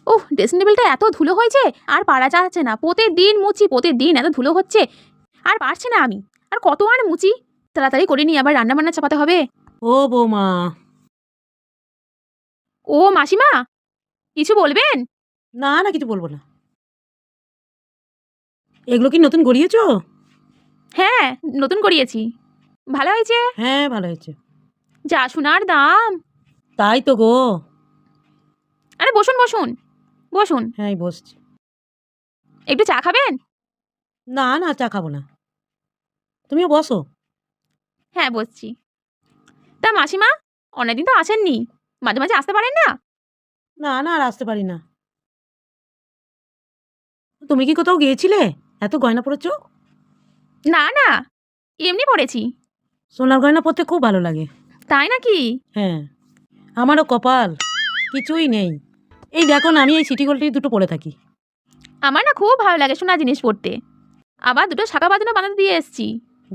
ওহ, dressing টেবিলটা এত ধুলো হয়েছে আর পারা যাচ্ছে না। প্রতিদিন মুছি, প্রতিদিন এত ধুলো হচ্ছে, আর পারছি না আমি। আর কত আর মুছি, তাড়াতাড়ি করে নিয়ে আবার রান্না বান্না চাপাতে হবে। ও বৌমা। ও মাসিমা, কিছু বলবেন? না না, কিছু বলবো না। এগুলো কি নতুন গড়িয়েছো? হ্যাঁ, নতুন করিয়েছি। ভালো হয়েছে। হ্যাঁ, ভালো হয়েছে। যা সোনার দাম। তাই তো গো। আরে বসুন বসুন বসুন, হ্যাঁ, এই বসছি। একটু চা খাবেন? না না, চা খাবো না, তুমিও বসো। হ্যাঁ, বসছি। তা মাসিমা, অনেকদিন তো আসেননি, মাঝে মাঝে আসতে পারেন না? না না, আর আসতে পারি না। তুমি কি কোথাও গিয়েছিলে? এত গয়না পরেছো? না না, এমনি পড়েছি। সোনার গয়না পরতে খুব ভালো লাগে। তাই নাকি? হ্যাঁ, আমারও কপাল কিছুই নেই। এই দেখো না, আমি এই সিটি গোল্ডের দুটো পরে থাকি। আমার না খুব ভালো লাগে সোনা জিনিস পড়তে। আবার দুটো শাখা বাঁধানো বানাতে দিয়ে এসেছি।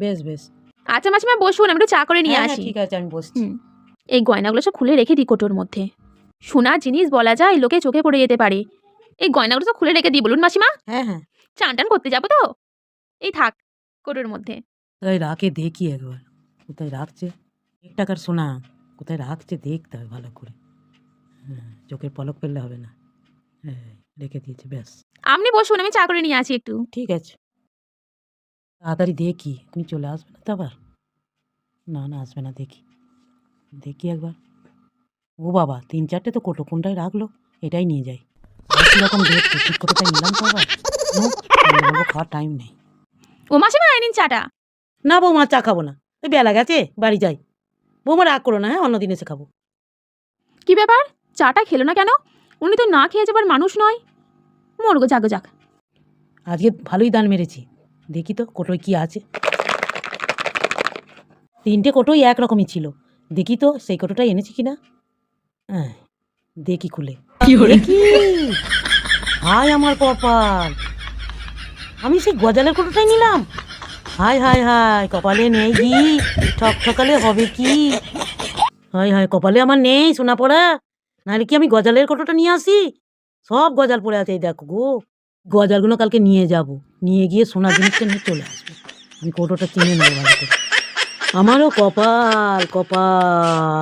বেশ বেশ। আচ্ছা মাসিমা বসুন, আমি একটু চা করে নিয়ে হ্যাঁ হ্যাঁ, আসি। ঠিক আছে, আমি বসছি। এই গয়নাগুলো সব খুলে রেখে দিই কোটোর মধ্যে। সোনা জিনিস বলা যায়, লোকে চোখে পড়ে যেতে পারে। এই গয়নাগুলো সব খুলে রেখে দিই, বলুন মাসিমা। হ্যাঁ হ্যাঁ। চান টান করতে যাবো তো, এই থাক কোটোর মধ্যে। কোথায় রাখে দেখি একবার, কোথায় রাখছে। 1 টাকার সোনা কোথায় রাখছে দেখতে হবে ভালো করে। হ্যাঁ, চোখের পলক ফেললে হবে না। হ্যাঁ, রেখে দিয়েছে, ব্যাস। আপনি বসুন, আমি চা করে নিয়ে আসি একটু। ঠিক আছে, তাড়াতাড়ি দেখি, আপনি চলে আসবে না তো আবার? না না, আসবে না, দেখি দেখি একবার। ও বাবা, 3-4টে তো কোটো, কোনটায় রাখলো? এটাই নিয়ে যাই। রকম দেখছি, ঠিক কোটোটাই নিলাম তো আবার। বলবো খাওয়ার টাইম নেই। ও মাসিমা, এই নিন চাটা। না বৌমা, চা খাবো না, ওই বেলা গেছে, বাড়ি যাই। বৌমা রাগ করো না, হ্যাঁ, অন্যদিন এসে খাবো। কি ব্যাপার, চাটা খেলো না কেন? উনি তো না খেয়ে যাবার মানুষ নয়। মরগো, যাগো যাক। আজকে ভালোই দান মেরেছি। দেখি তো কোটোয় কি আছে। 3টে কোটোই একরকমই ছিল। দেখি তো সেই কোটোটাই এনেছি কিনা। হ্যাঁ, দেখি খুলে। দেখি, হায় আমার কপাল, আমি সেই গজালের কোটোটাই নিলাম। হায় হায় হায়, কপালে নেই ঘি, ঠক ঠকালে হবে কি? হায় হায়, কপালে আমার নেই সোনা পড়া, নাহলে কি আমি গজালের কোটোটা নিয়ে আসি? সব গজাল পড়ে আছে, এই দেখো গো। গজালগুলো কালকে নিয়ে যাব, নিয়ে গিয়ে সোনার জিনিসটা নিয়ে চলে আসবো। আমি কোটোটা চিনে নেবো ভালো করে। আমারও কপাল কপাল।